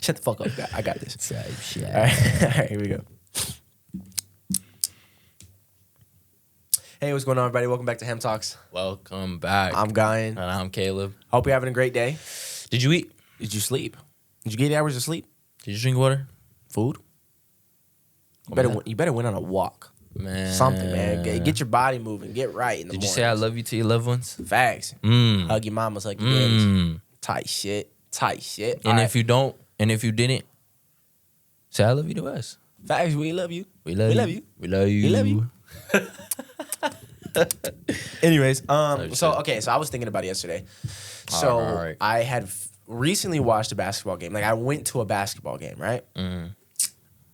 Shut the fuck up. I got this. Type shit. All right, here we go. Hey, what's going on, everybody? Welcome back to Hem Talks. Welcome back. I'm Guyan. And I'm Caleb. Hope you're having a great day. Did you eat? Did you sleep? Did you get 8 hours of sleep? Did you drink water? Food? You better went on a walk. Man. Something, man. Get your body moving. Get right in the Did morning. you say I love you to your loved ones? Facts. Mm. Hug your mamas, hug your daddies. Tight shit. And if you don't, and if you didn't, say I love you to us. Facts, we love you. We love you. We love you. Anyways, so I was thinking about it yesterday. So All right. I had recently watched a basketball game. Like I went to a basketball game, right? Mm.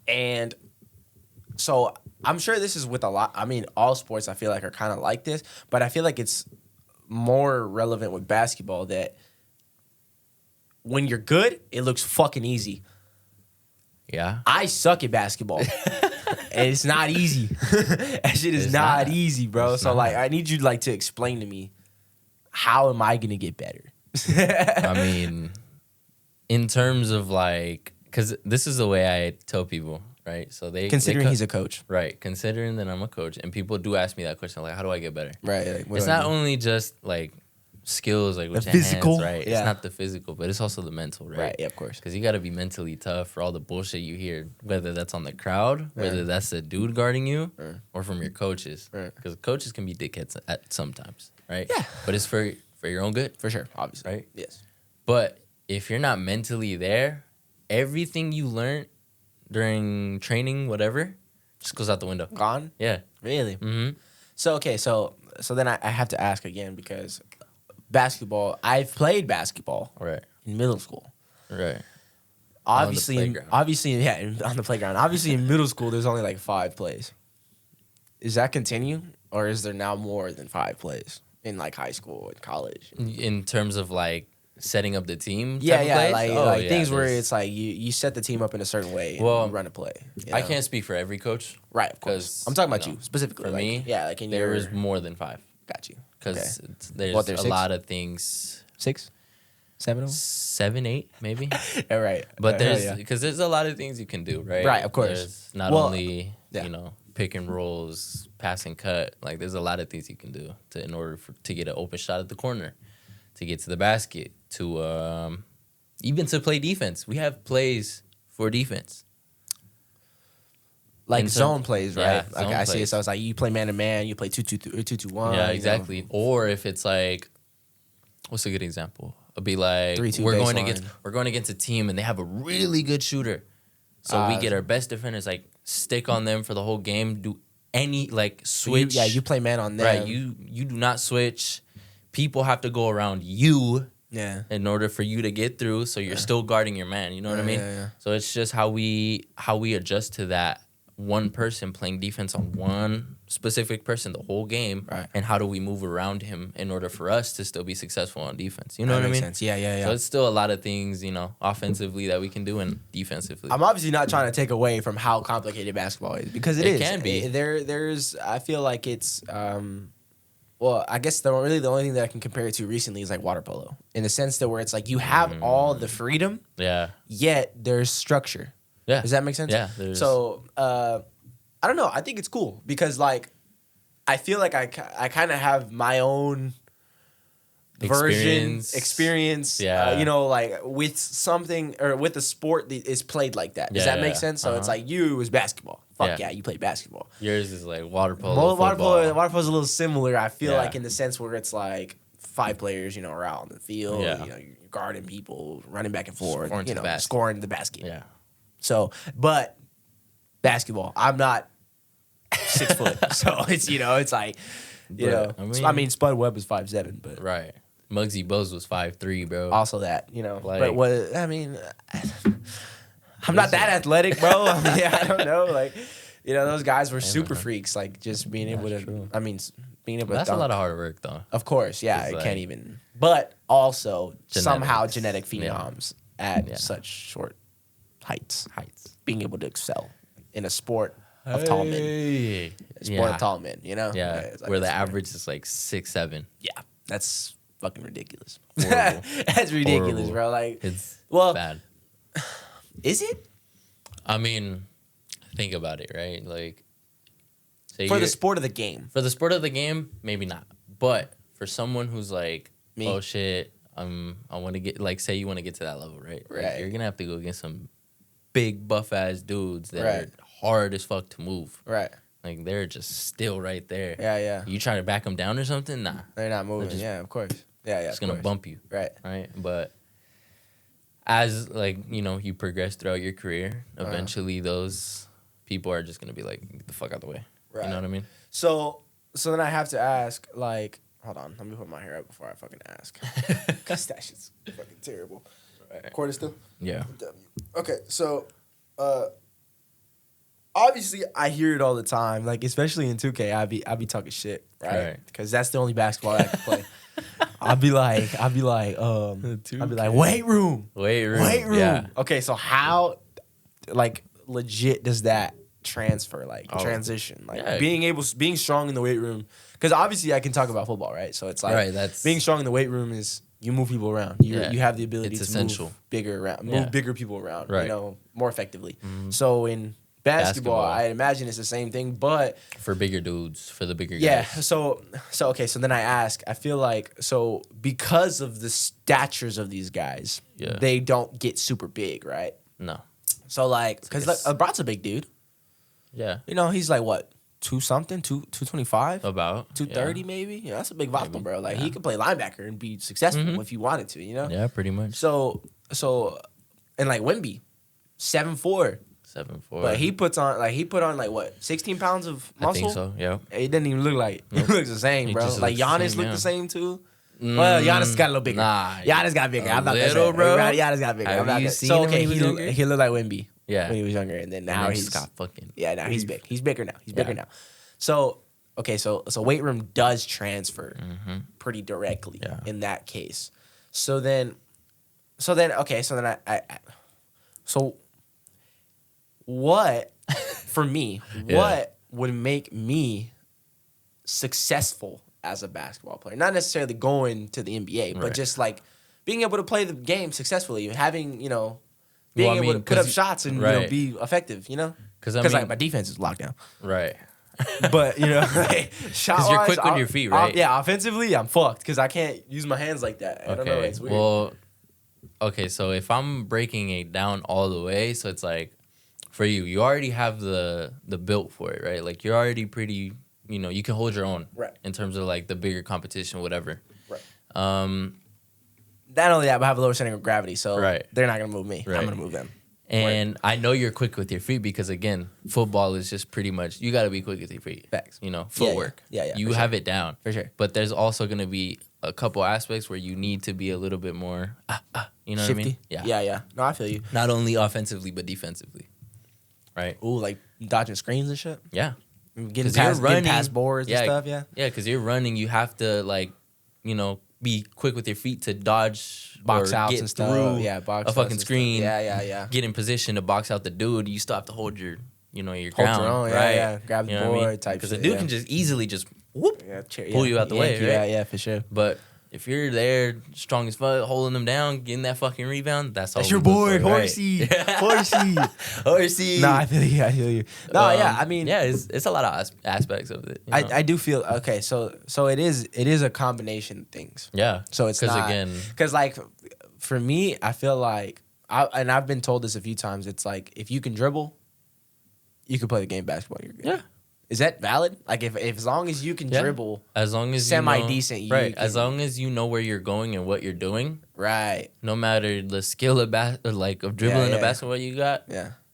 And so I'm sure this is with a lot. I mean, all sports I feel like are kind of like this, but I feel like it's more relevant with basketball that when you're good, it looks fucking easy. Yeah. I suck at basketball. And it's not easy. That shit is not easy, bro. So like I need you like to explain to me, how am I gonna get better? I mean, in terms of like, because this is the way I tell people, right? So Considering he's a coach. Right. Considering that I'm a coach. And people do ask me that question, like, how do I get better? Right. Like, It's not only just like skills, like with The your physical, hands, right? yeah. It's not the physical, but it's also the mental, right? Right, yeah, of course. Because you got to be mentally tough for all the bullshit you hear, whether that's on the crowd, whether that's the dude guarding you, or from your coaches. Right. Because coaches can be dickheads at sometimes, right? Yeah. But it's for your own good, For sure, obviously. right? Yes. But if you're not mentally there, everything you learned during training, whatever, just goes out the window. Gone? Yeah. Really? Mm-hmm. So okay, so then I have to ask again because basketball. I've played basketball Right. in middle school. Right. Obviously, playground. on the playground. Obviously, in middle school, there's only like 5 plays. Is that continue, or is there now more than 5 plays in like high school and college? In terms of like setting up the team, type Yeah, of yeah, plays? like Oh, like yeah, things where there's- it's like you set the team up in a certain way and Well, you run a play. you I know? can't speak for every coach. Right, of course. 'cause, I'm talking about you you know, specifically. For like, me, yeah, like in there your. was more than 5 Got you. because Okay. there's What, a there's 6? lot of things. 6, 7 of them. 7, 8, maybe. All right, But hell there's a lot of things you can do, right? Right, of course. There's not Well, only yeah. pick and rolls, pass and cut. Like there's a lot of things you can do in order to get an open shot at the corner, to get to the basket, to even to play defense. We have plays for defense. like in zone terms- plays, right? yeah, Okay, zone I see it. plays. So it's like you play man to man, you play 2-2-1. Yeah, you know. exactly. Or if it's like, what's a good example? It'd be like 3-2 we're going baseline. against a team and they have a really good shooter, so we get our best defenders, like stick on them for the whole game. Do any like So you- switch? you play man on them. right. You do not switch. People have to go around you Yeah. in order for you to get through. So you're still guarding your man. You know what I mean? Yeah. So it's just how we adjust to that one person playing defense on one specific person the whole game, Right. and how do we move around him in order for us to still be successful on defense? You know That what I makes mean? sense. Yeah. So it's still a lot of things, offensively that we can do and defensively. I'm obviously not trying to take away from how complicated basketball is because it is. can be. There's. I feel like it's. Well, I guess the only thing that I can compare it to recently is like water polo, in the sense that where it's like you have all the freedom, yeah. yet there's structure. Yeah. Does that make sense? Yeah. So I don't know. I think it's cool because like I feel like I kind of have my own experience. Yeah. Like with something or with a sport that is played like that. Does Yeah, that make yeah. sense? So it's like you was basketball. Fuck Yeah. yeah, you played basketball. Yours is like water polo. Water football. polo is a little similar. I feel Yeah. like in the sense where it's like 5 players, are out on the field. Yeah. You're guarding people, running back and forth. Scoring to the basket. Scoring the basket. Yeah. So, but basketball, I'm not 6 foot, so it's it's like But, I mean Spud Webb was 5'7", but Right. Muggsy Bogues was 5'3", bro. also that Like- but what I mean, I'm not that athletic, bro. I mean, I don't know, like those guys were super freaks, like just being able to. true. I mean, being able to. That's a dunk. lot of hard work, though. Of course, yeah, It's I like- can't even. But also somehow Genetics. genetic Yeah. phenoms at Yeah. such short heights, Heights. being able to excel in a sport of tall men. Hey. A sport of tall men, Yeah. it's like- Where the it's- average is like 6'7". Yeah, that's fucking ridiculous. Horrible. That's ridiculous, Horrible. bro. Like, It's well, bad. Is it? I mean, think about it, right? Like, say For the sport of the game. For the sport of the game, maybe not. But for someone who's like, Me. oh shit, I want to get, like, say you want to get to that level, right? Right. Like, you're gonna have to go against some big buff ass dudes that Right. are hard as fuck to move. Right. Like, they're just still right there. Yeah, yeah. You try to back them down or something? Nah. They're not moving. Just- Yeah, of course. Yeah, yeah. It's gonna bump you. Right. Right. But as, like, you know, you progress throughout your career, eventually those people are just gonna be like, get the fuck out the way. Right. You know what I mean? So then I have to ask, like, hold on, let me put my hair up before I fucking ask. Cause that shit's fucking terrible. Right. Quarter still? Yeah. W. Okay, so obviously I hear it all the time, like especially in 2K, I be talking shit, right? Because that's the only basketball I can play. I'll be like, weight room. Weight room. Yeah. Okay, so how, like, legit does that transfer, like transition, like being strong in the weight room? Because obviously I can talk about football, right? So it's like that's being strong in the weight room is you move people around. You have the ability to move bigger around, move bigger people around, you know, more effectively. So in basketball, I imagine it's the same thing, but for bigger dudes, for the bigger guys. Yeah. So okay. So then I ask. I feel like because of the statures of these guys, they don't get super big, right? No. So like, because Brat's a big dude. Yeah. You know, he's like what, 225? About 230 maybe. Yeah, that's a big vato, bro. Like he could play linebacker and be successful if he wanted to. You know. Yeah, pretty much. So and like Wemby, 7'4". 7'4". But he put on like what, 16 pounds of muscle? I think so. Yeah. It doesn't even look like he looks the same, bro. Like Giannis looked the same too. Well, Giannis got a little bigger. Nah, Giannis got bigger. I'm not little, bro. Giannis got bigger. Have you seen so him okay, when he was younger? he looked like Wemby. Yeah. When he was younger, and then now he's got fucking. Yeah, now he's big. He's bigger now. He's bigger now. So okay, so weight room does transfer pretty directly in that case. So then what for me? What would make me successful as a basketball player? Not necessarily going to the NBA, but just like being able to play the game successfully, having being able to put up shots and be effective. Because like my defense is locked down. Right. But because you're quick with your feet, right? Yeah, offensively, I'm fucked because I can't use my hands like that. I don't know. It's weird. Well, okay, so if I'm breaking it down all the way, so it's like for you already have the built for it, right? Like you're already pretty, you can hold your own, right? In terms of like the bigger competition, whatever, right? Not only that, but I have a lower center of gravity, so they're not gonna move me. Right. I'm gonna move them. And I know you're quick with your feet because, again, football is just pretty much, you got to be quick with your feet. Facts. Footwork. Yeah. You have it down. For sure. But there's also going to be a couple aspects where you need to be a little bit more, you know shifty. What I mean? Yeah. No, I feel you. Not only offensively, but defensively. Right? Ooh, like dodging screens and shit? Yeah. Getting past boards and stuff, yeah? Yeah, because you're running, you have to, like, be quick with your feet to dodge box or outs get and stuff. through Box a fucking screen. Yeah. Get in position to box out the dude. You still have to hold your, your hold ground, your own, right? Yeah. Grab the board type shit. Because the dude can just easily just whoop, pull you out the way, right? Yeah, for sure. But if you're there, strong as fuck, holding them down, getting that fucking rebound, that's your boy, Horsey. Horsey. Horsey. No, I feel you. No, I mean, yeah, it's a lot of aspects of it. I do feel okay. So it is a combination of things. Yeah. So it's not because like for me, I feel like I've been told this a few times. It's like if you can dribble, you can play the game basketball. You're good. Yeah. Is that valid? Like if as long as you can dribble, as long as semi decent, right? As long as you know where you're going and what you're doing, right? No matter the skill of of dribbling a basketball you got,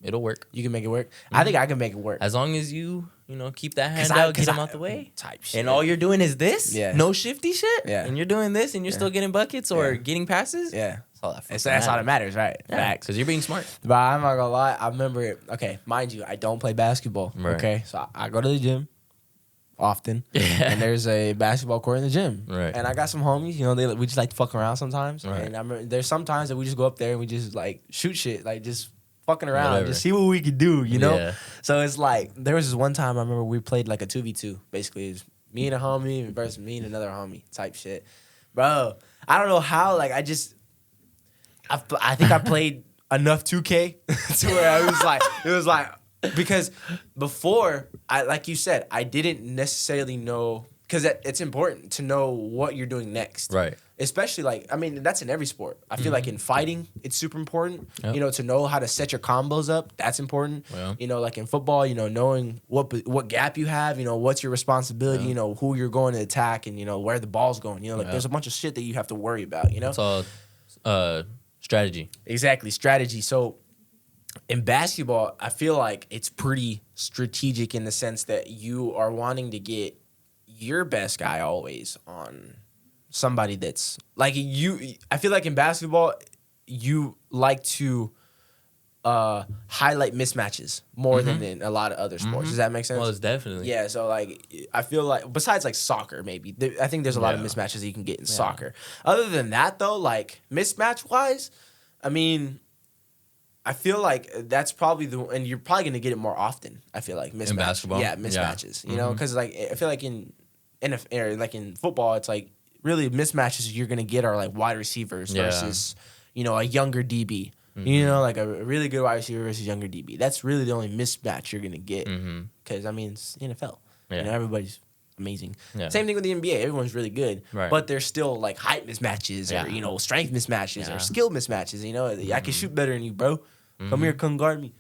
it'll work. You can make it work. I think I can make it work as long as you keep that hand out, get them out the way, type shit. And all you're doing is this, no shifty shit, and you're doing this, and you're still getting buckets or getting passes, That's all that matters, right? Yeah, facts. Because you're being smart. But I'm not gonna lie. I remember. Okay, mind you, I don't play basketball. Right. Okay, so I go to the gym often, and there's a basketball court in the gym. Right. And I got some homies. We just like to fuck around sometimes. Right. And I remember there's sometimes that we just go up there and we just like shoot shit, like just fucking around, Whatever. just see what we could do. Yeah. So it's like there was this one time I remember we played like a 2v2. Basically, it was me and a homie versus me and another homie type shit, bro. I don't know how. Like I think I played enough 2K to where it was like because before like you said, I didn't necessarily know because it's important to know what you're doing next. Right. Especially like, I mean, that's in every sport. I feel like in fighting, it's super important, Yep. you know, to know how to set your combos up. That's important. Yeah. You know, like in football, you know, knowing what gap you have, you know, what's your responsibility, you know, who you're going to attack and, you know, where the ball's going. You know, like there's a bunch of shit that you have to worry about, you know? It's all strategy. Exactly, strategy. So in basketball, I feel like it's pretty strategic in the sense that you are wanting to get your best guy always on somebody that's like you. I feel like in basketball, you like to highlight mismatches more than in a lot of other sports. Does that make sense? Well, it's definitely. Yeah, so like I feel like besides like soccer, maybe I think there's a lot of mismatches that you can get in soccer. Other than that, though, like mismatch wise, I mean, I feel like that's probably and you're probably gonna get it more often. I feel like mismatch, In basketball? yeah, mismatches. You know, because like I feel like in like in football, it's like really mismatches you're gonna get are like wide receivers versus you know a younger DB. You know, like a really good wide receiver versus younger DB. That's really the only mismatch you're gonna get. Because I mean, it's NFL. You know, everybody's amazing. Yeah. Same thing with the NBA. Everyone's really good, but there's still like height mismatches or you know strength mismatches or skill mismatches. You know, I can shoot better than you, bro. Come here, come guard me.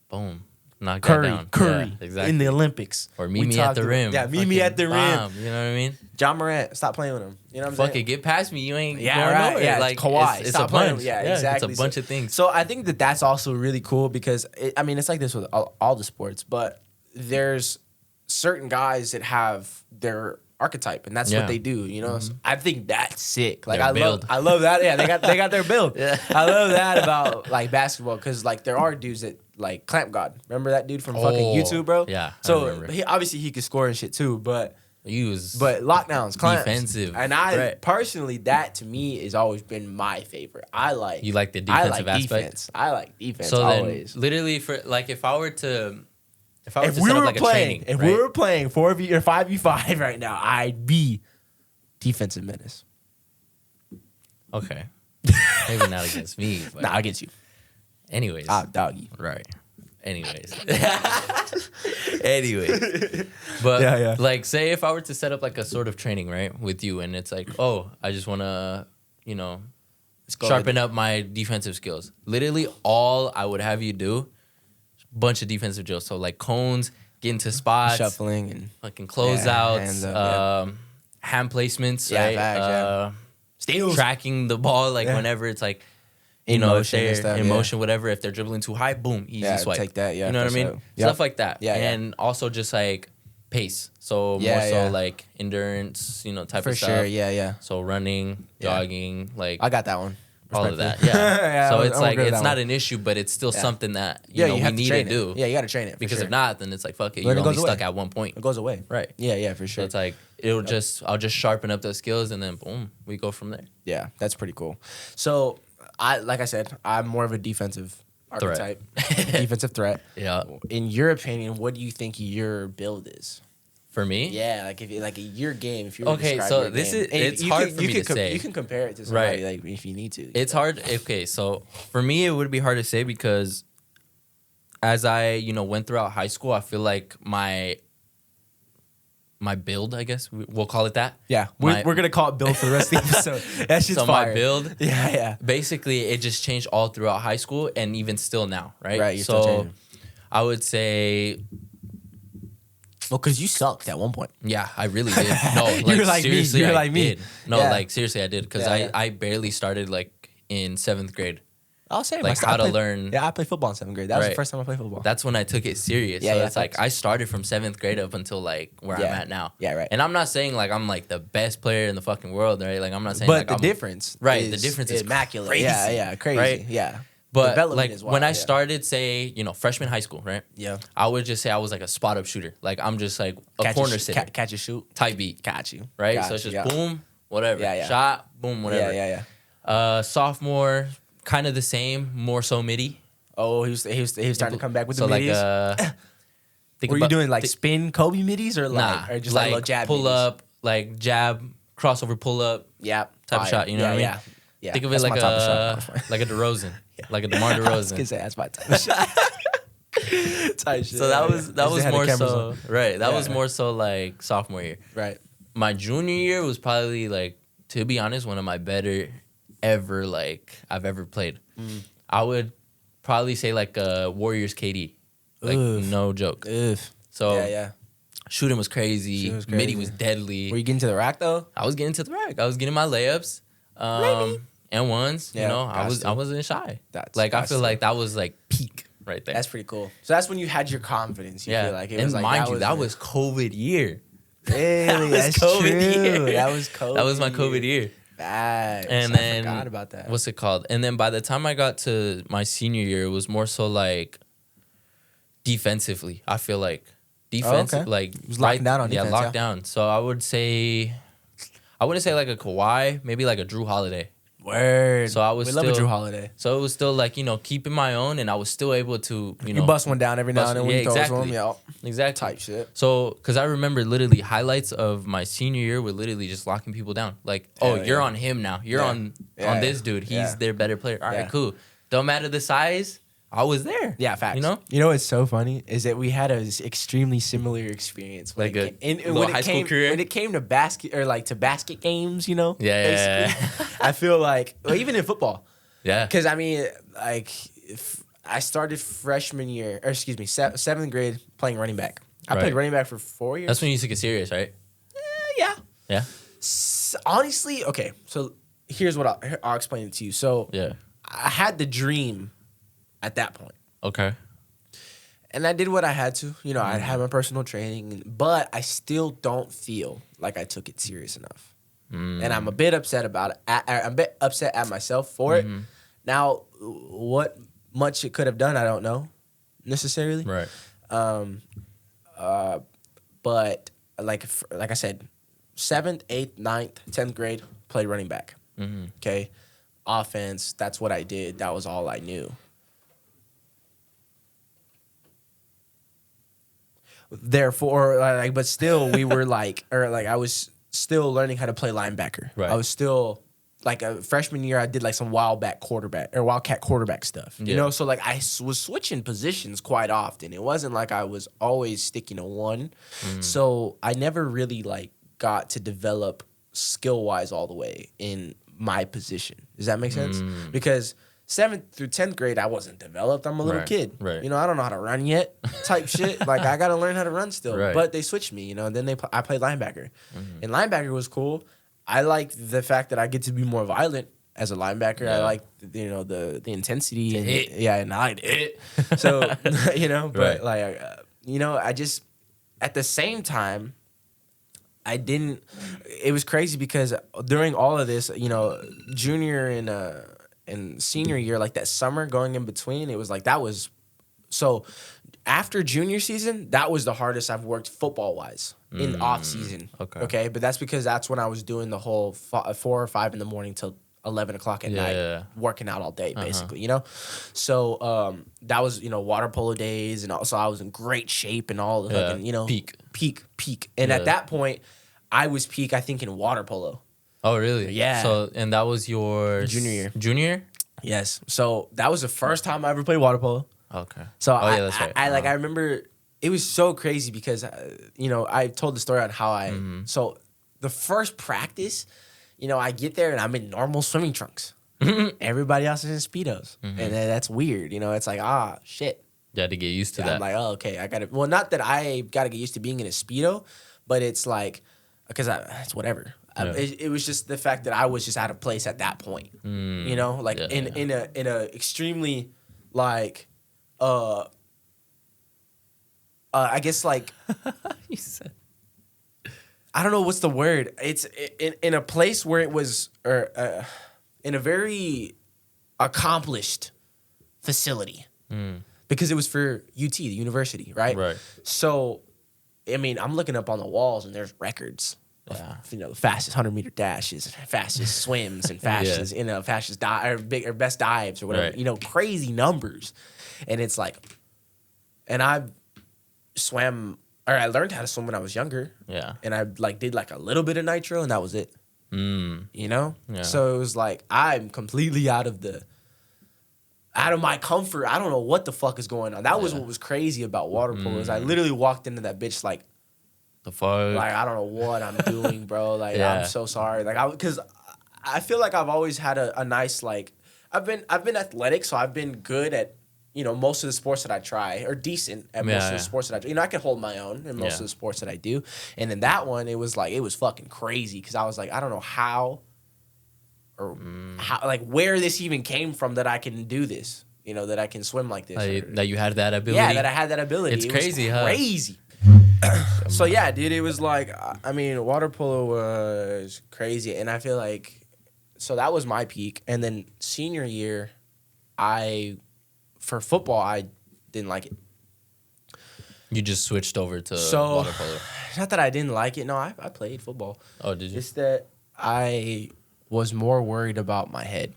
Boom. Knock that down. Curry, exactly. in the Olympics. Or meet me at the rim. Yeah, meet me at the rim. You know what I mean? John Morant, stop playing with him. You know what I'm saying? Fuck it, get past me. You ain't going right. nowhere. Yeah, like Kawhi. It's Stop a bunch. playing. Yeah, exactly. It's a bunch of things. So I think that's also really cool because I mean it's like this with all the sports, but there's certain guys that have their archetype and that's what they do. You know, so I think that's sick. Like I love that. Yeah, they got their build. I love that about like basketball because like there are dudes that like Clamp God. Remember that dude from fucking YouTube, bro? Yeah. So he could score and shit too, but lockdowns, clamps. Defensive. And I personally, that to me has always been my favorite. You like the defensive aspect? Defense. I like defense so always. Then, literally, for like if I were to if set we up were like playing, a training, we were playing 4v or 5v5 right now, I'd be defensive menace. Okay. Maybe not against me. But Nah, against you. Anyways. Doggy. Right. Anyways. But like say if I were to set up like a sort of training, right, with you and it's like, oh, I just wanna, you know, sharpen up my defensive skills. Literally all I would have you do, bunch of defensive drills. So like cones, get into spots, shuffling and fucking closeouts, hand placements, right? Steals. Tracking the ball, like whenever it's like you know, if they're in motion, whatever, if they're dribbling too high, boom, easy swipe. Take that, you know what I mean? Stuff like that. And also just like pace. So more so like endurance, you know, type of stuff. For sure, So running, jogging, like I got that one. All of that, so it's like it's not an issue, but it's still something that you know we need to do. Yeah, you got to train it because if not, then it's like fuck it, you're only stuck at one point. It goes away, right? Yeah, for sure. So it's like I'll just sharpen up those skills, and then boom, we go from there. Yeah, that's pretty cool. So like I said, I'm more of a defensive archetype, defensive threat. Yeah. In your opinion, what do you think your build is? For me? Yeah, like if your game, if you were okay, so this is it's hard for me to say. You can compare it to somebody like if you need to. It's hard. Okay, so for me, it would be hard to say because as I went throughout high school, I feel like my build, I guess we'll call it that. Yeah, we're gonna call it build for the rest of the episode. That shit's fire. My build, yeah. Basically, it just changed all throughout high school and even still now, right? Right. You're still changing. I would say. Well, because you sucked at one point. Yeah, I really did. No, like, you were like seriously, me. You were I like me. Did. No, like seriously, I did because I barely started like in 7th grade. I'll say like how to learn. Yeah, I played football in 7th grade. That was the first time I played football. That's when I took it serious. So it's like I started from 7th grade up until like where I'm at now. Yeah, right. And I'm not saying like I'm like the best player in the fucking world, right? Like I'm not saying. But like the difference, the difference is immaculate. Crazy, crazy. Right? Yeah. But like when I started, say, freshman high school, right? Yeah. I would just say I was like a spot up shooter. Like I'm just like a corner sitter. Catch a shoot. Type beat. Catch you. Right? So it's just boom, whatever. Shot, boom, whatever. Yeah. Sophomore, kind of the same, more so midi. Oh, he was starting to come back with the midis. Like, were you doing like spin Kobe midis or like or just like little jab pull midis? Up, like jab, crossover pull up. Yeah. Type of shot, you know what I mean? Yeah. Yeah, Think of it that's like my type of shot. No, a it's fine. like a DeRozan, like a DeMar I was gonna DeRozan. say that's my type of shot. Type shit. So that was They had the more cameras so on. right. That Yeah. was more so like sophomore year. Right. My junior year was probably like, to be honest, one of my better ever like I've ever played. I would probably say like Warriors KD, like Oof. no joke. Oof. So Yeah. shooting was crazy. Shooting was Midi crazy. was deadly. Were you getting to the rack though? I was getting to the rack. I was getting my layups, and ones. Yeah, You know, got I to. wasn't shy. That's Like I got feel to. like that was like peak right there. That's pretty cool. So that's when you had your confidence. You feel like it and was like mind you, that it. was COVID year. Really, was that's COVID true. year. That was COVID. That was my COVID year. Facts. And I then forgot about that. what's it called? And then by the time I got to my senior year, it was more so like defensively. I feel like defense, okay. like was locking down on defense, locked yeah. down. So I wouldn't say like a Kawhi, maybe like a Drew Holiday. Word. So I was we still, love a Drew Holiday. So it was still like, keeping my own, and I was still able to, You bust one down every now and then when you throw it to him. Yeah. Exactly. Type shit. So, because I remember literally highlights of my senior year were literally just locking people down. Like, you're on him now. You're on this dude. He's their better player. All right, cool. Don't matter the size. I was there. Yeah, facts. You know what's so funny is that we had an extremely similar experience. Like when a little high school career? When it came to basket basket games, Yeah. basically, I feel like, well, even in football, Yeah. because I mean, like, if I started freshman year, or excuse me, seventh grade playing running back. I played running back for 4 years. That's when you took it serious, right? Yeah. Yeah. Honestly, okay. So here's what I'll explain it to you. So Yeah. I had the dream at that point. Okay. And I did what I had to. I had my personal training, but I still don't feel like I took it serious enough. And I'm a bit upset about it. I'm a bit upset at myself for it. Now, what much it could have done, I don't know necessarily. Right. But like I said, 7th, 8th, 9th, 10th grade, played running back. Okay? Offense, that's what I did. That was all I knew. Therefore, but still, we were I was still learning how to play linebacker. Right. I was still like a freshman year. I did like some wildcat quarterback stuff. Yeah. So like I was switching positions quite often. It wasn't like I was always sticking to one. So I never really like got to develop skill wise all the way in my position. Does that make sense? Because 7th through 10th grade, I wasn't developed. I'm a little kid. Right. I don't know how to run yet type shit. Like, I got to learn how to run still. Right. But they switched me, and then I played linebacker. And linebacker was cool. I liked the fact that I get to be more violent as a linebacker. Yeah. I like, the intensity. And hit. Yeah, and I liked it. So, but Right. I just, at the same time, it was crazy because during all of this, junior and senior year, like that summer going in between, it was like so after junior season, that was the hardest I've worked football wise in off season. Okay. But that's because that's when I was doing the whole 4 or 5 in the morning till 11 o'clock at night, working out all day, basically, So that was, water polo days, and also I was in great shape and all, peak. And at that point, I was peak, I think, in water polo. Oh, really? Yeah. So, and that was your Junior year. Junior? Yes. So that was the first time I ever played water polo. Okay. So that's right. I remember it was so crazy because, I told the story on how so the first practice, I get there and I'm in normal swimming trunks. Everybody else is in Speedos. And then that's weird. It's like, shit. You had to get used to that. I'm like, oh, okay. Well, not that I got to get used to being in a Speedo, but it's like, because it's whatever. Yeah. It was just the fact that I was just out of place at that point. In a extremely like I guess like You said. I don't know what's the word. It's in a place where it was in a very accomplished facility because it was for UT, the university, right? Right. So, I mean, I'm looking up on the walls and there's records. Yeah. Of, fastest 100-meter dashes, fastest swims, and fastest fastest or best dives or whatever. Right. Crazy numbers, and it's like, and I learned how to swim when I was younger. Yeah. And I did a little bit of nitro, and that was it. You know? Yeah. So it was like, I'm completely out of my comfort. I don't know what the fuck is going on. That was what was crazy about water polo is I literally walked into that bitch like, The fuck? like, I don't know what I'm doing, bro. Like, I'm so sorry. Like, because I feel like I've always had a nice, like, I've been athletic, so I've been good at, you know, most of the sports that I try, or decent at most of the sports that I do. You know, I can hold my own in most of the sports that I do. And in that one, it was like, it was fucking crazy because I was like, I don't know how, like, where this even came from that I can do this, you know, that I can swim like this. That you had that ability? Yeah, that I had that ability. It's crazy, huh? Crazy. So, yeah, dude, it was like, I mean, water polo was crazy. And I feel like, so that was my peak. And then senior year, for football, I didn't like it. You just switched over to water polo. Not that I didn't like it. No, I played football. Oh, did you? It's that I was more worried about my head.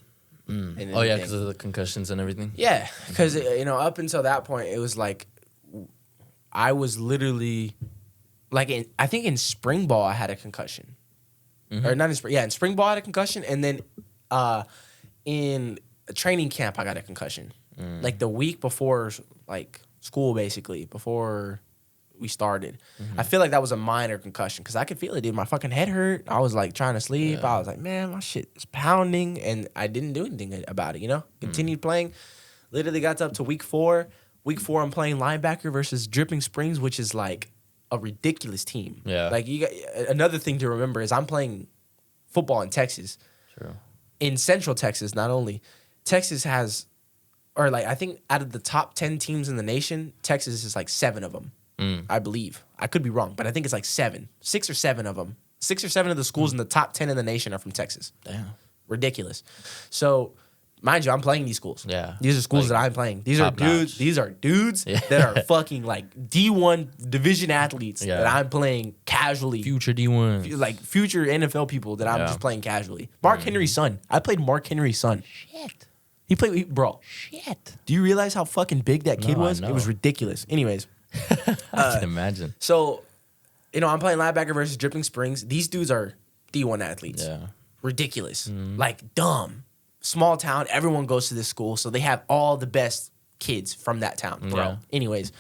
Oh, yeah, because of the concussions and everything? Yeah, because, you know, up until that point, it was like I was literally, like, I think in spring ball, I had a concussion. Or not in spring, in spring ball, I had a concussion. And then in training camp, I got a concussion. Like the week before, like, school, basically, before we started. I feel like that was a minor concussion because I could feel it, dude. My fucking head hurt. I was, like, trying to sleep. I was like, man, my shit is pounding. And I didn't do anything about it, you know? Continued playing. Literally got up to week 4. Week 4, I'm playing linebacker versus Dripping Springs, which is, like, a ridiculous team. Yeah. Like, you got another thing to remember is I'm playing football in Texas. True. In Central Texas, not only. Texas has... Or, like, I think out of the top 10 teams in the nation, Texas is, like, 7 of them, I believe. I could be wrong, but I think it's, like, 7. 6 or 7 of them. 6 or 7 of the schools in the top 10 in the nation are from Texas. Damn. Ridiculous. So, mind you, I'm playing these schools. Yeah. These are schools that I'm playing. These are dudes. Notch. These are dudes that are fucking, like, D1 division athletes that I'm playing casually. Future D1. Like, future NFL people that I'm just playing casually. Mark Henry's son. I played Mark Henry's son. Shit. He played, bro. Shit. Do you realize how fucking big that kid was? I It know. was ridiculous. Anyways. I can imagine. So, you know, I'm playing linebacker versus Dripping Springs. These dudes are D1 athletes. Yeah. Ridiculous. Like, dumb. Small town. Everyone goes to this school. So they have all the best kids from that town, bro. Yeah. Anyways,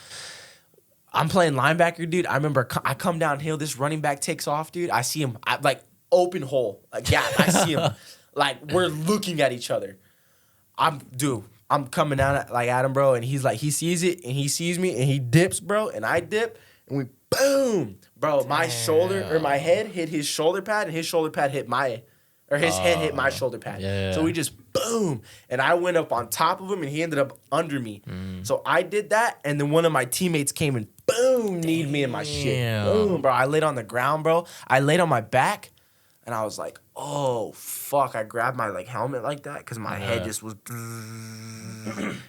I'm playing linebacker, dude. I remember I come downhill. This running back takes off, dude. I see him, like, open hole, a gap. I see him. Like, we're looking at each other. I'm coming down at him, bro, and he's like, he sees it, and he sees me, and he dips, bro, and I dip, and we boom, bro. My shoulder or my head hit his shoulder pad, and his shoulder pad hit his head hit my shoulder pad. Yeah. So we just boom, and I went up on top of him, and he ended up under me. So I did that, and then one of my teammates came and boom, kneed me in my shit. Boom, bro. I laid on the ground, bro. I laid on my back. And I was like, oh, fuck. I grabbed my, like, helmet like that because my head just was...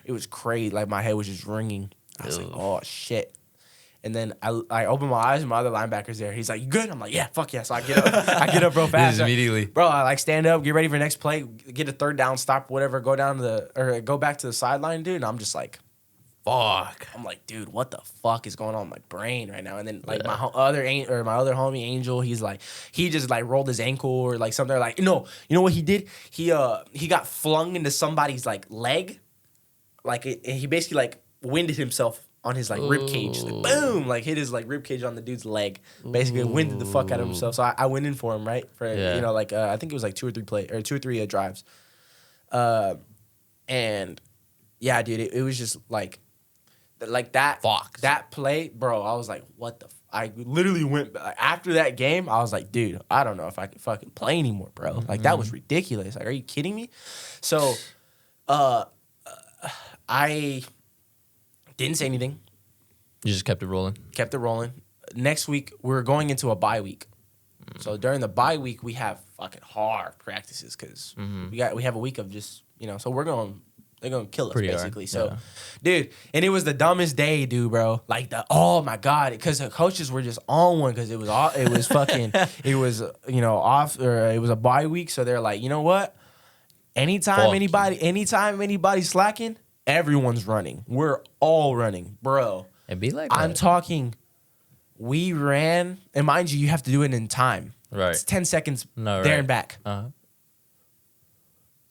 It was crazy. Like, my head was just ringing. I was like, oh, shit. And then I opened my eyes and my other linebacker's there. He's like, you good? I'm like, yeah, fuck yeah. So I get up. I get up real fast. Just immediately. Bro, I, like, stand up, get ready for the next play, get a third down, stop, whatever, go back to the sideline, dude. And I'm just like... Fuck. I'm like, dude, what the fuck is going on in my brain right now? And then, like, my other homie Angel, he just like rolled his ankle or like something. Like, no, you know what he did? He got flung into somebody's like leg, like he basically like winded himself on his like rib cage, like, boom, like hit his like rib cage on the dude's leg, basically winded the fuck out of himself. So I went in for him, right? For you know, like I think it was like 2 or 3 drives, and yeah, dude, it was just like that. Fox. That play, bro. I was like, what the? I literally went after that game. I was like, dude, I don't know if I can fucking play anymore, bro. Like that was ridiculous. Like, are you kidding me? So, I didn't say anything. You just kept it rolling. Kept it rolling. Next week we're going into a bye week. So during the bye week we have fucking hard practices because we have a week of just so they're gonna kill us Pretty basically. hard. So, Yeah. dude, and it was the dumbest day, dude, bro. Like oh my god, because the coaches were just on one because it was off it was a bye week. So they're like, you know what? Anytime anybody's slacking, everyone's running. We're all running, bro. It'd be like I'm that. talking. We ran, and mind you have to do it in time. Right. It's 10 seconds No, there right. and back. Uh-huh.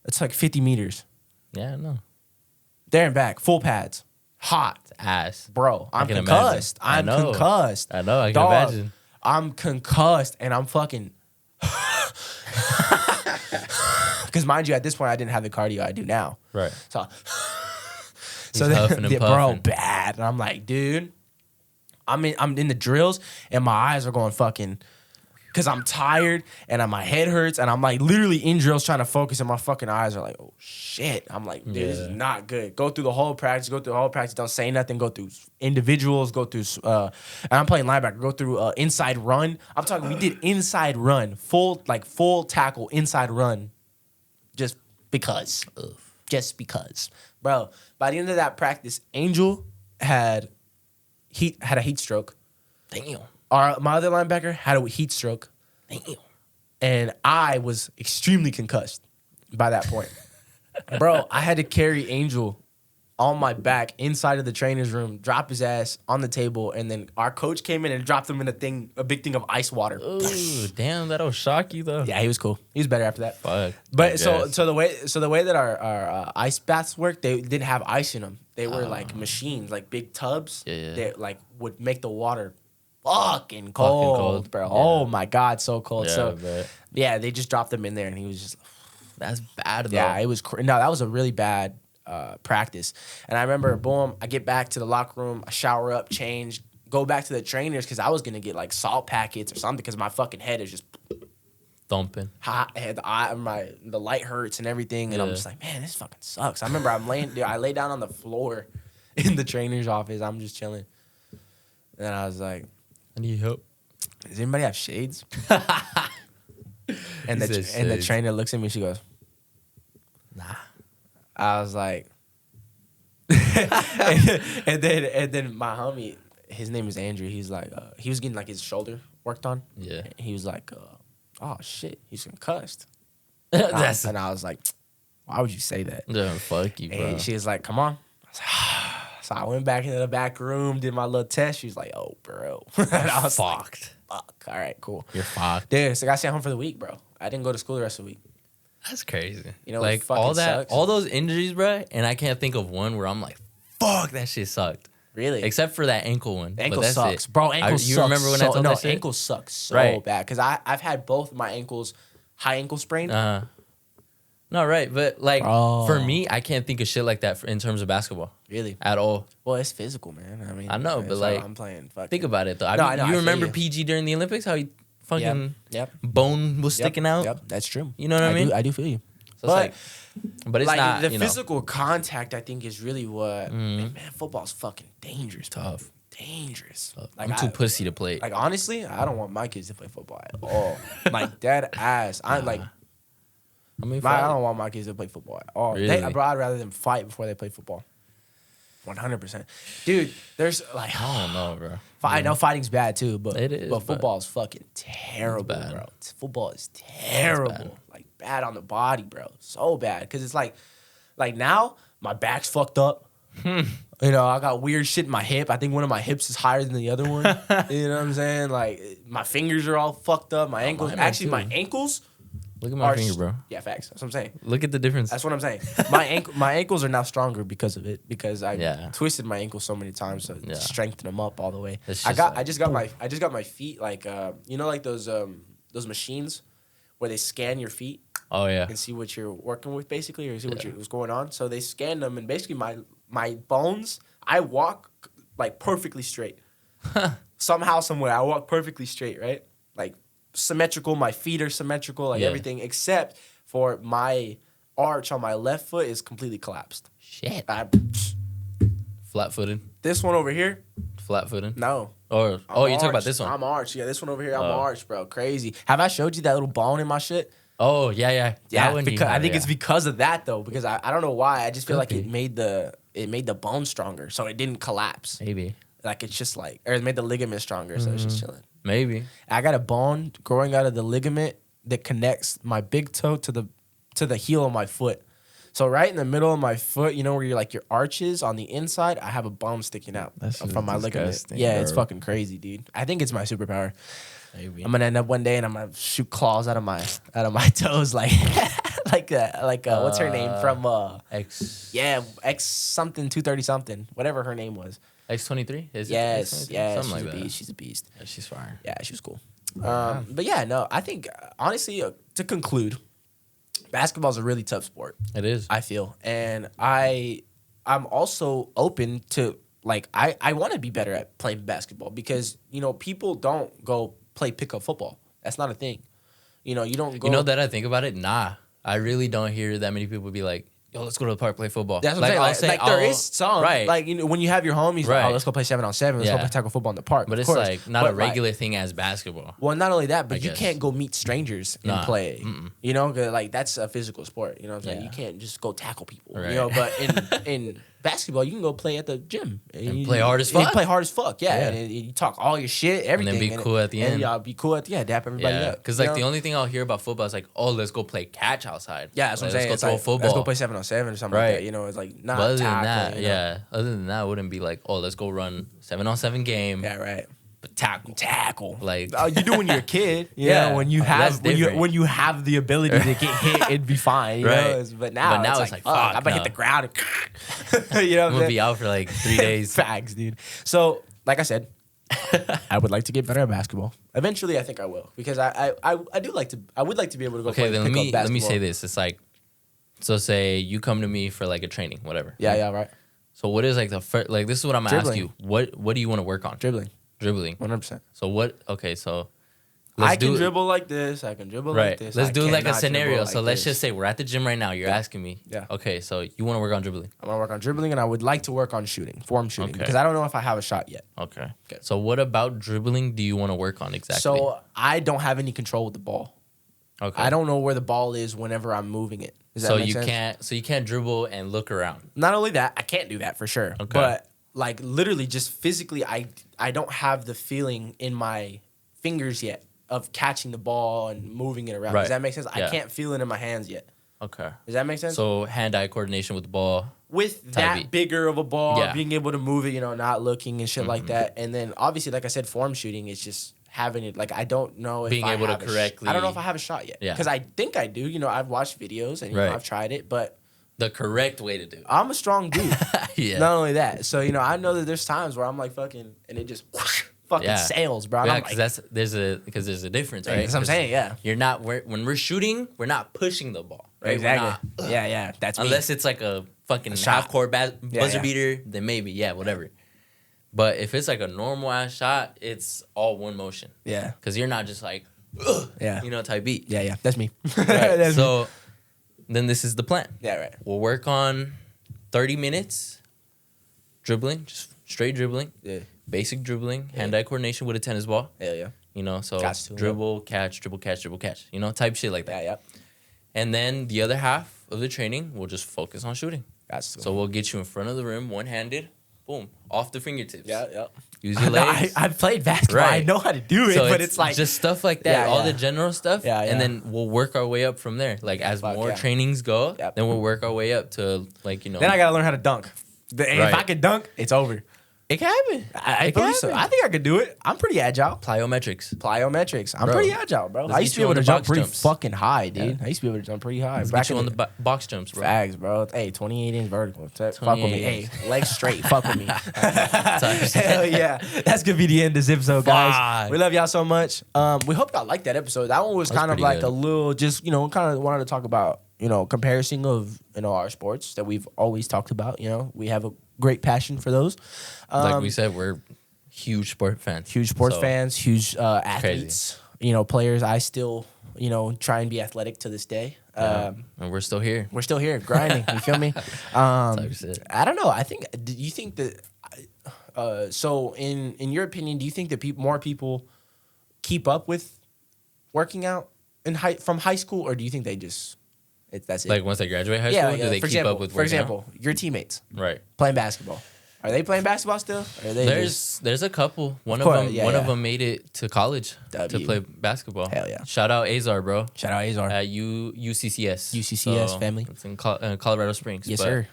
It's like 50 meters. Yeah, no. There and back. Full pads. Hot. It's ass. Bro, I'm can concussed. imagine. I'm I know. concussed. I know, I can Dog, imagine. I'm concussed and I'm fucking. Because mind you, at this point, I didn't have the cardio I do now. Right. So, He's huffing and bro, puffing. bad. And I'm like, dude, I'm in the drills and my eyes are going fucking. Because I'm tired and my head hurts and I'm like literally in drills trying to focus and my fucking eyes are like, oh shit. I'm like, dude, this is not good. Go through the whole practice, don't say nothing, go through individuals, go through, and I'm playing linebacker, go through inside run. I'm talking, we did inside run, full tackle, inside run, just because. Just because. Bro, by the end of that practice, Angel had a heat stroke. Damn. My other linebacker had a heat stroke. Damn. And I was extremely concussed by that point. Bro, I had to carry Angel on my back inside of the trainer's room, drop his ass on the table, and then our coach came in and dropped him in a big thing of ice water. Ooh, damn, that'll shock you though. Yeah, he was cool. He was better after that. Fuck. But so the way that our ice baths work, they didn't have ice in them. They were like machines, like big tubs that like would make the water fucking cold, bro. Yeah. Oh my god, so cold. Yeah, so yeah, they just dropped him in there, and he was just. That's bad though. Yeah, it was. No, that was a really bad practice. And I remember, boom, I get back to the locker room, I shower up, change, go back to the trainers because I was gonna get like salt packets or something because my fucking head is just thumping. hot. The light hurts and everything, and I'm just like, man, this fucking sucks. I remember I lay down on the floor in the trainer's office. I'm just chilling, and I was like, I need help. does anybody have shades? And the trainer looks at me. She goes, nah. I was like, and then my homie, his name is Andrew. He's like, he was getting like his shoulder worked on. Yeah. And he was like, oh shit, he's concussed. And and I was like, why would you say that? Yeah, fuck you, bro. And she was like, come on. I was like, so I went back into the back room, did my little test. She was like, oh, bro. And I was fucked. like, fuck. All right, cool. You're fucked. Dude, so I got sent home for the week, bro. I didn't go to school the rest of the week. That's crazy. You know, like fucking all that, sucks. all those injuries, bro. And I can't think of one where I'm like, fuck, that shit sucked. Really? Except for that ankle one. Ankle but that's sucks. it. Bro, ankle sucks. You remember when I told that shit? Ankle sucks so Right. bad. Because I've had both my ankles, high ankle sprain. No, right. But like Bro. for me, I can't think of shit like that in terms of basketball Really? at all. Well, it's physical, man. I mean, I know, it's but, how like, I'm playing. Fucking. Think about it though. No, I know, I You feel remember you. PG during the Olympics? How he fucking Yep. bone was Yep. sticking out? Yep, that's true. You know what I mean? I do feel you. So But it's like not the you know, physical contact, I think, is really what man. Football's fucking dangerous. Bro. Tough. Dangerous. Like, I'm too pussy to play. Like honestly, I don't want my kids to play football at all. Like dead ass. I'm like. I mean, I don't want my kids to play football at all. Really? I'd rather them fight before they play football. 100%. Dude, there's like, I don't know, bro. I know fighting's bad too, but It is, but but football is fucking terrible, bad. bro. Football is terrible. bad. Like bad on the body, bro. So bad. Because it's like now, my back's fucked up. You know, I got weird shit in my hip. I think one of my hips is higher than the other one. You know what I'm saying? Like, my fingers are all fucked up. My ankles. mine are Actually, too. my ankles Look at my are. finger, bro. Yeah, facts. That's what I'm saying. Look at the difference. That's what I'm saying. My ankles are now stronger because of it. Because I twisted my ankle so many times to strengthen them up all the way. It's I just got like- my feet like you know, like those machines where they scan your feet Oh yeah. and see what you're working with basically, or see what's going on. So they scanned them, and basically my bones. I walk like perfectly straight. Somehow, somewhere, I walk perfectly straight, right? Like symmetrical. My feet are symmetrical, like everything except for my arch on my left foot is completely collapsed. Shit. Flat-footed. This one over here, Flat-footed. no. Or I'm you talking about arched. this one? I'm arched. Yeah, this one over here, I'm arched, bro. Crazy. Have I showed you that little bone in my shit? Oh yeah. Yeah, That one you because I have, think yeah. it's because of that though. Because I don't know why. I just feel Could like be. it made the bone stronger, so it didn't collapse. Maybe. Like it's just like, or it made the ligament stronger, so it's just chilling. Maybe. I got a bone growing out of the ligament that connects my big toe to the heel of my foot. So right in the middle of my foot, where you're like your arches on the inside, I have a bum sticking out from my ligament. Yeah, it's fucking crazy, dude. I think it's my superpower. Maybe. I'm gonna end up one day and I'm gonna shoot claws out of my toes like what's her name from X something 230 something, whatever her name was. X23? Yes, yeah, something like that. Beast. She's a beast. Yeah, she's fire. Yeah, she was cool. But yeah, no, I think honestly, to conclude, basketball is a really tough sport. It is. I feel, and I'm also open to I want to be better at playing basketball because people don't go play pickup football. That's not a thing. You don't go. That I think about it. Nah, I really don't hear that many people be like, "Yo, let's go to the park play football." That's what I'm saying. There is some, right? When you have your homies, like, let's go play 7-on-7. Let's go play tackle football in the park. But it's not a regular thing as basketball. Well, not only that, but you can't go meet strangers and play. Mm-mm. That's a physical sport. You know what I'm saying? You can't just go tackle people. Right. But in basketball, you can go play at the gym and play hard as fuck. Play hard as fuck, yeah. And you talk all your shit, everything, and then be cool at the end. And y'all be cool at the end, dap everybody up. Because the only thing I'll hear about football is like, oh, let's go play catch outside. Yeah, that's what I'm saying. Let's go throw football. Let's go play 7-on-7 or something like that. It's like not. But other than that, other than that, it wouldn't be like, oh, let's go run 7-on-7 game. Yeah, right. But tackle. Like you do when you're a kid. When you have when you have the ability to get hit, it'd be fine. But now it's like fuck, I'm gonna hit the ground. And I'm gonna be out for like 3 days. Facts, dude. So, like I said, I would like to get better at basketball. Eventually, I think I will because I would like to be able to go. Okay, then let me say this. It's like, so say you come to me for like a training, whatever. Yeah, right. So what is like the first? Like this is what I'm gonna ask you. What do you want to work on? Dribbling. 100%. So what? Okay, so I can dribble like this. I can dribble like this. Let's do like a scenario. So let's just say we're at the gym right now. You're asking me. Yeah. Okay, so you want to work on dribbling? I want to work on dribbling, and I would like to work on form shooting, because I don't know if I have a shot yet. Okay. So what about dribbling do you want to work on exactly? So I don't have any control with the ball. Okay. I don't know where the ball is whenever I'm moving it. Does that make sense? You can't dribble and look around. Not only that, I can't do that for sure. Okay. But like literally just physically I don't have the feeling in my fingers yet of catching the ball and moving it around. Right. Does that make sense? Yeah. I can't feel it in my hands yet. Okay. Does that make sense? So hand-eye coordination with the ball. With that bigger of a ball, being able to move it, not looking and shit like that. And then obviously, like I said, form shooting is just having it. Like I don't know if being able to correctly. I don't know if I have a shot yet. Because I think I do. I've watched videos and I've tried it, but the correct way to do it. I'm a strong dude. Yeah. Not only that, so I know that there's times where I'm like fucking, and it just fucking sails, bro. Yeah, because there's a difference, right? That's what I'm saying. Yeah. You're not when we're shooting, we're not pushing the ball. Right? Exactly. Yeah. That's unless it's like a fucking half court buzzer beater, then maybe whatever. But if it's like a normal ass shot, it's all one motion. Yeah. Because you're not just like, type beat. Yeah. That's me. Right. So then this is the plan. Yeah, right. We'll work on 30 minutes dribbling, just straight dribbling. Yeah. Basic dribbling, hand-eye coordination with a tennis ball. Yeah. So dribble, catch, type shit like that. Yeah. And then the other half of the training, we'll just focus on shooting. So we'll get you in front of the rim, one-handed, boom, off the fingertips. Yeah. Use your legs. I've played basketball. Right. I know how to do it, but it's like just stuff like that, all the general stuff. Yeah. And then we'll work our way up from there. Like as more trainings go, then we'll work our way up to Then I gotta learn how to dunk. If I can dunk, it's over. It can happen. I believe so. I think I could do it. I'm pretty agile. Plyometrics. I'm pretty agile, bro. I used to be able to jump pretty fucking high, dude. I used to be able to jump pretty high. Get you on the box jumps, bro. Fags, bro. Hey, 28-inch vertical. Fuck with me. Hey, legs straight. Fuck with me. Hell yeah. That's gonna be the end of this episode, guys. We love y'all so much. We hope y'all liked that episode. That one was kind of like a little, just kind of wanted to talk about comparison of our sports that we've always talked about. We have a great passion for those. Like we said, we're huge sports fans. Huge athletes. Crazy. Players. I still try and be athletic to this day. And we're still here. We're still here grinding. You feel me? I don't know. Do you think that? So in your opinion, do you think that more people keep up with working out from high school, or do you think they just that's it? Like once they graduate high school, do they keep up with for example, your teammates right playing basketball? Are they playing basketball still? Or are they There's a couple. One of course, them yeah, one yeah. of them made it to college to W. play basketball. Hell yeah. Shout out Azar, bro. Shout out Azar. At UCCS. UCCS family. It's in Colorado Springs. Yes, but sir.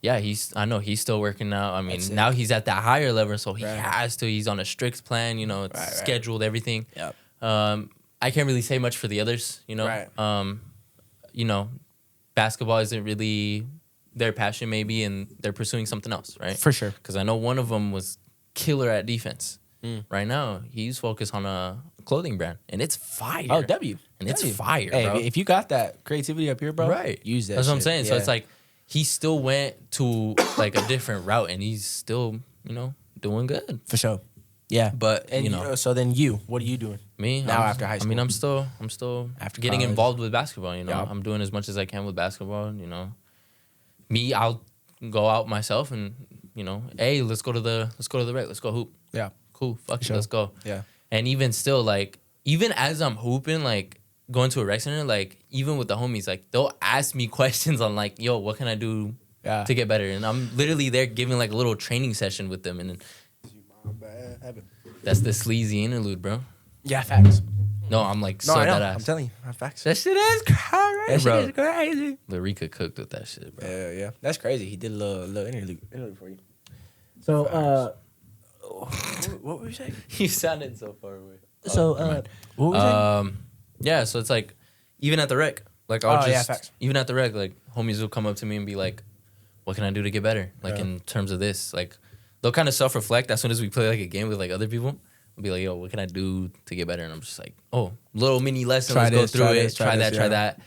Yeah, I know he's still working out. I mean, That's now he's at that higher level, so he Right. has to. He's on a strict plan. You know, it's Right. scheduled, everything. Yep. I can't really say much for the others. You know, Right. you know, basketball isn't really their passion, maybe, and they're pursuing something else, right? For sure. Because I know one of them was killer at defense. Right now, he's focused on a clothing brand, and it's fire. Oh, W. And it's W. fire, Hey, bro. if you got that creativity up here, bro, Right. use that. That's what I'm shit. saying. So Yeah. it's like he still went to like a different route, and he's still, you know, doing good. for sure. Yeah. But And you know, so then what are you doing? me now I'm- after high I mean, school. I'm still After getting college. involved with basketball. You know, Yeah. I'm doing as much as I can with basketball. You know, I'll go out myself and you know, hey, let's go to the rec, let's go hoop. Yeah. Cool, fuck it, Sure. let's go. Yeah. And even still, like, even as I'm hooping, like, going to a rec center, like, even with the homies, like, they'll ask me questions on, like, yo, what can I do Yeah. to get better? And I'm literally there giving, like, a little training session with them. And that's the sleazy interlude, bro. Yeah, facts. No, I'm, like, No, so I know. that I'm ass. telling you, facts. That shit is crazy, That bro. shit is crazy. Larika cooked with that shit, bro. Yeah, yeah. That's crazy. He did a little interlude for you. So, what were you saying? You sounded so far away. So, what were you saying? Yeah, so it's like, even at the rec, like I'll Oh, yeah, just, facts. even at the rec, like homies will come up to me and be like, what can I do to get better? Like Yeah. in terms of this, like they'll kind of self-reflect as soon as we play like a game with like other people. I'll be like, yo, what can I do to get better? And I'm just like, oh, little mini lesson. Try Let's this, go through try it. this, Try try that, this, that.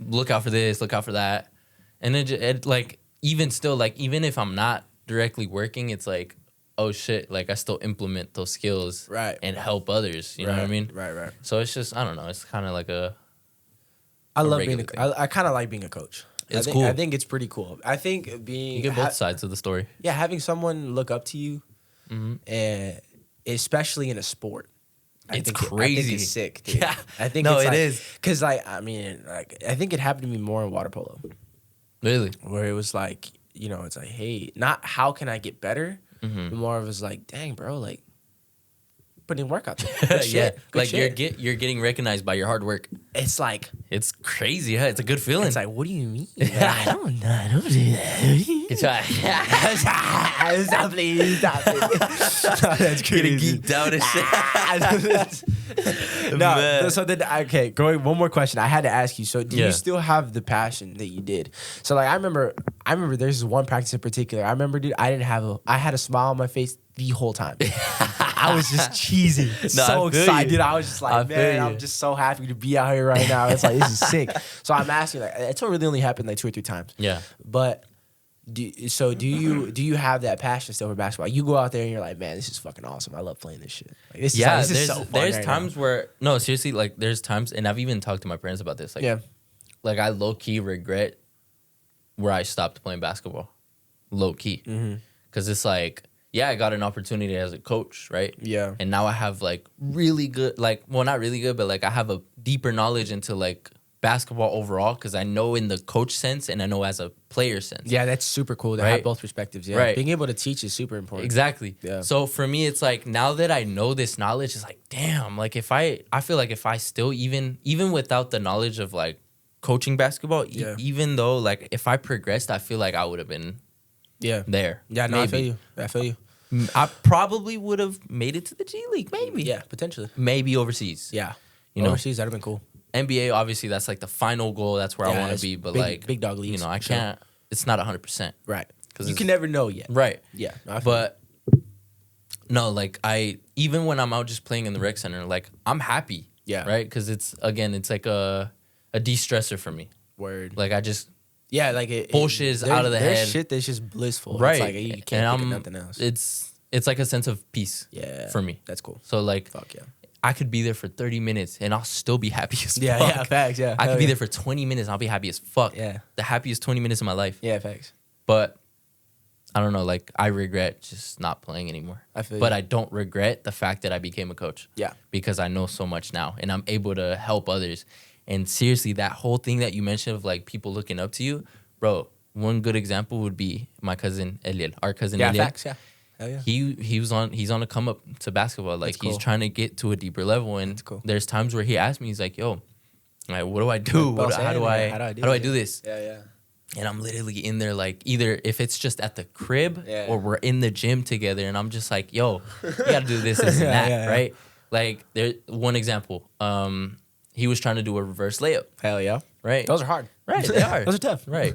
Look out for this, look out for that. And then it, like, even still, like, even if I'm not directly working, it's like, oh shit, like I still implement those skills Right. and help others. You know what I mean? Right. So it's just, I don't know. It's kind of like I love being. regular I kind of like being a coach. It's I think, cool. I think it's pretty cool. I think being you get both sides of the story. yeah, having someone look up to you, Mm-hmm. and especially in a sport. It's I crazy. think it's sick, dude. Yeah. I think No, it's it like, is. Cause like I mean, like I think it happened to me more in water polo, Really? where it was like, you know, it's like, hey, not how can I get better, Mm-hmm. but more of it's like, dang, bro, like putting work out there. Good shit, Yeah. good Like shit. you're getting recognized by your hard work. It's like It's crazy. Yeah, it's a good feeling. it's like, what do you mean? Like, I don't know. I don't do that. Good try. Stop, please. Stop, please. No, that's Getting crazy. geeked out and shit. No, Man. so then okay, going one more question. I had to ask you. So do Yeah. you still have the passion that you did? So like I remember there's this one practice in particular. I remember, dude, I had a smile on my face the whole time. I was just cheesy, No, so I feel excited. you. I was just I like, feel man, you. I'm just so happy to be out here right now. It's like this is sick. So I'm asking, like, it's really only happened like 2 or 3 times. Yeah. But do you have that passion still for basketball? You go out there and you're like, man, this is fucking awesome. I love playing this shit. Like, this Yeah, is so fun there's right times where no, seriously, like there's times, and I've even talked to my parents about this. Like, now. like I low key regret where I stopped playing basketball, low key, because it's like, yeah, I got an opportunity as a coach, right? Yeah. And now I have like really good, like, well, not really good, but like I have a deeper knowledge into like basketball overall, because I know in the coach sense and I know as a player sense. Yeah, that's super cool to Right? have both perspectives. Yeah, Right. being able to teach is super important. Exactly. Yeah. So for me, it's like now that I know this knowledge, it's like, damn, like if I feel like if I still even without the knowledge of like coaching basketball, Yeah. even though like if I progressed, I feel like I would have been Yeah, there. yeah. No, Maybe. I feel you. I probably would have made it to the G League, maybe. Yeah, potentially. Maybe overseas. Yeah, You know, overseas that'd have been cool. NBA, obviously, that's like the final goal. That's where I Yeah, want to it's be. But big- like, big dog leagues, you know, I for sure. can't. It's not 100%. Right, 'Cause you it's- can never know yet. Right. Yeah, no, I feel But no, like even when I'm out just playing in the rec center, like I'm happy. Yeah. Right. Because it's like a de-stressor for me. you. Word. Like I just Yeah, like it. bullshit is there's- out of the there's head. shit that's just blissful. right. It's like you can't and think of nothing else. It's like a sense of peace. Yeah, For me. that's cool. So like Fuck yeah. I could be there for 30 minutes and I'll still be happy as Yeah, fuck. yeah, facts. Yeah, I hell could be yeah. there for 20 minutes and I'll be happy as fuck. Yeah. The happiest 20 minutes of my life. Yeah, facts. But I don't know, like I regret just not playing anymore. I feel But you. I don't regret the fact that I became a coach. Yeah. Because I know so much now and I'm able to help others. And seriously, that whole thing that you mentioned of like people looking up to you, bro, one good example would be my cousin Eliel, our cousin Yeah, Eliel. facts. Yeah. Hell yeah. He's on a come up to basketball. Like, That's cool. he's trying to get to a deeper level, and cool. there's times where he asks me, he's like, "Yo, like, what do I do? How do I do this?" Yeah, yeah. And I'm literally in there, like, either if it's just at the crib Yeah. or we're in the gym together, and I'm just like, "Yo, you gotta do this and that," yeah. right? Like, there. One example, he was trying to do a reverse layup, Hell yeah. right? Those are hard. Right, they are. Those are tough. Right.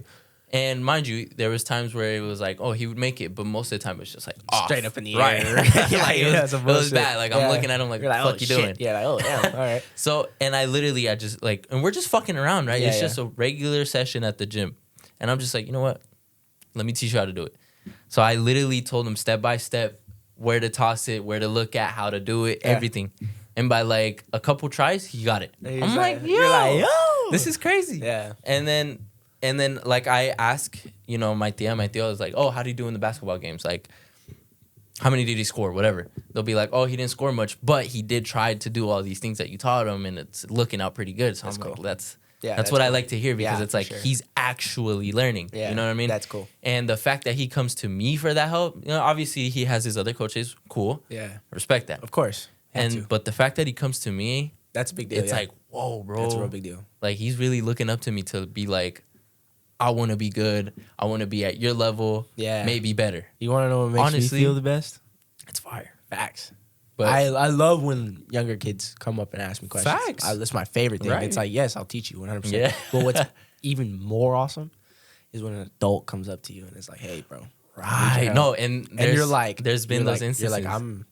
And mind you, there was times where it was like, oh, he would make it, but most of the time it's just like off. Straight up in the right. air. Like, it was bad. Like, I'm looking at him like, You're what the fuck you shit. doing? Yeah, like, oh, damn. All right. So, and I just like, and we're just fucking around, right? Yeah, It's yeah. just a regular session at the gym. And I'm just like, you know what? Let me teach you how to do it. So I literally told him step by step where to toss it, where to look at, how to do it, everything. And by like a couple tries, he got it. And I'm like, you're like, yo, this is crazy. Yeah. And then like I ask, you know, my tío is like, oh, how do you do in the basketball games? Like, how many did he score? Whatever. They'll be like, oh, he didn't score much, but he did try to do all these things that you taught him, and it's looking out pretty good. So That's I'm like, cool. that's Yeah, what I cool. like to hear, because Yeah, it's like for sure. he's actually learning. Yeah, you know what I mean? that's cool. And the fact that he comes to me for that help, you know, obviously he has his other coaches. Cool. Yeah. Respect that. Of course. But the fact that he comes to me, that's a big deal. it's yeah. like, whoa, bro. That's a real big deal. Like, he's really looking up to me to be like, I want to be good. I want to be at your level. Yeah. Maybe better. You want to know what makes Honestly, me feel the best? It's fire. Facts. But I love when younger kids come up and ask me questions. Facts. That's my favorite thing. Right. It's like, yes, I'll teach you 100%. Yeah. But what's even more awesome is when an adult comes up to you and it's like, hey, bro. right. No, and you're like, there's been those instances. You're like, I'm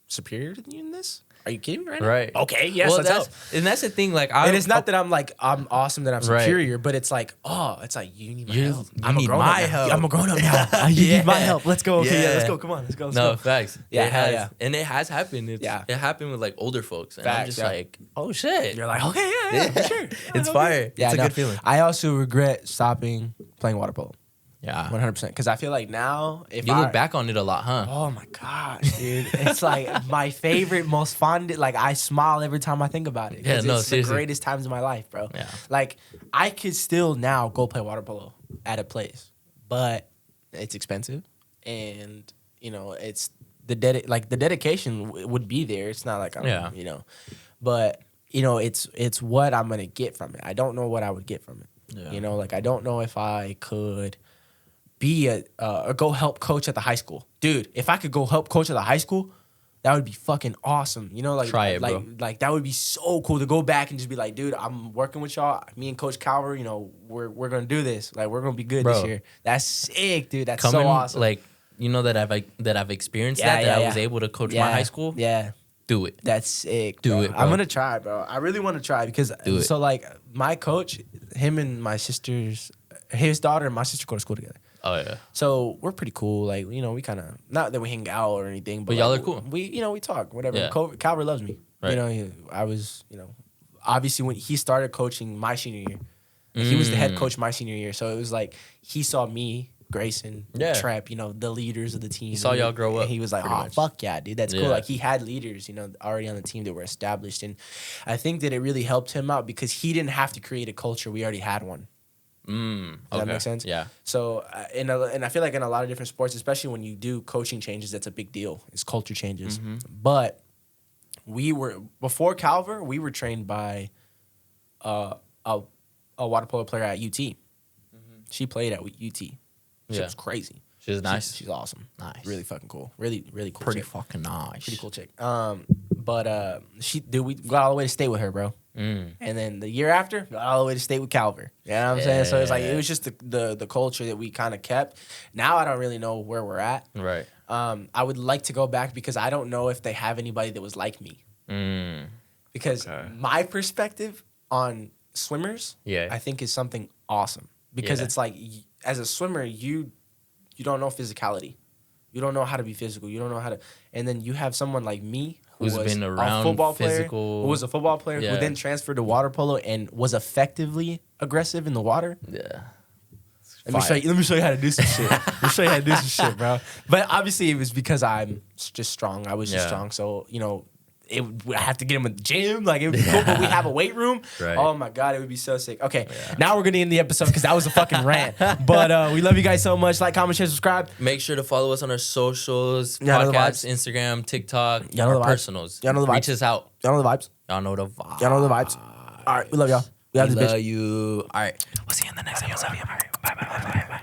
superior to you in this? Are you kidding me right now? Right. Okay, yes, well, let's help. and that's the thing. Like, And it's not that I'm awesome, that I'm Right. superior, but it's like, oh, it's like, you need my help. you need my help. I'm a grown up now. You Yeah. need my help. Let's go. Okay, yeah, Yeah. let's go. Come on, let's go. Let's no go. facts. Yeah, it hell has, yeah. and it has happened. It happened with like older folks, and I'm Facts, just yeah. like, oh shit. You're like, okay, yeah, for sure. It's fire. Yeah, it's a no, good feeling. I also regret stopping playing water polo. Yeah. 100%. Because I feel like now, if You look back on it a lot, huh? oh my gosh, dude, it's like my favorite, most fun. Like, I smile every time I think about it. 'Cause Yeah, no, it's seriously. the greatest times of my life, bro. Yeah. Like, I could still now go play water polo at a place, but it's expensive, and you know, it's the dedication would be there. It's not like I'm, you know, but you know, it's what I'm gonna get from it. I don't know what I would get from it. Yeah. You know, like, I don't know if I could be or go help coach at the high school. Dude, if I could go help coach at the high school, that would be fucking awesome. You know, like, Try it, bro. Like, that would be so cool to go back and just be like, dude, I'm working with y'all. Me and Coach Calver, you know, we're gonna do this. Like, we're gonna be good this Bro. year. That's sick, dude. That's Coming, so awesome. like, you know, that I've experienced Yeah, that yeah, I yeah. was able to coach yeah, my high school. Yeah. Do it. That's sick. Do bro. it, bro. I'm gonna try, bro. I really want to try, because Do it. so like my coach, him and my his daughter and my sister go to school together. Oh yeah. So we're pretty cool. Like, you know, we kind of, not that we hang out or anything, but But y'all like, are cool. We, you know, we talk, whatever. Yeah. Calvert loves me. Right. You know, I was, you know, obviously when he started coaching my senior year, he was the head coach my senior year. So it was like, he saw me, Grayson, Yeah. Trap, you know, the leaders of the team. He saw y'all grow up, And he was like, pretty oh, much. fuck yeah, dude. That's cool. Yeah. Like, he had leaders, you know, already on the team that were established. And I think that it really helped him out because he didn't have to create a culture. We already had one. Does that make sense? Yeah. So, and I feel like in a lot of different sports, especially when you do coaching changes, that's a big deal. It's culture changes. Mm-hmm. But before Calver, we were trained by a water polo player at UT. She played at UT. She Yeah. was crazy. She's nice. She's awesome. Nice. Really fucking cool. Really, really cool. Pretty chick. fucking nice. Pretty cool chick. But we got all the way to state with her, bro. And then the year after, got all the way to state with Calver. You know what I'm saying? So it's like, it was just the culture that we kind of kept. Now I don't really know where we're at. Right. I would like to go back because I don't know if they have anybody that was like me. Because my perspective on swimmers, I think is something awesome. Because it's like, as a swimmer, you don't know physicality. You don't know how to be physical. You don't know how to, and then you have someone like me Who's was been around a football physical- player, who was a football player, who then transferred to water polo and was effectively aggressive in the water. Yeah. Let me show you how to do some shit. Let me show you how to do some shit, bro. But obviously, it was because I'm just strong. I was just strong. So, you know, we have to get him a gym. Like, it would be cool, but we have a weight room. Right. Oh my God, it would be so sick. Okay, now we're gonna end the episode because that was a fucking rant. But we love you guys so much. Like, comment, share, subscribe. Make sure to follow us on our socials, Y'all know the podcasts, vibes. Instagram, TikTok, Y'all know our the vibes. personals. Y'all know the vibes. Reach us out. Y'all know the vibes. Y'all know the vibes. Y'all know the vibes. All right, we love y'all. We have We this bitch. love you. All right. We'll see you in the next episode. Bye.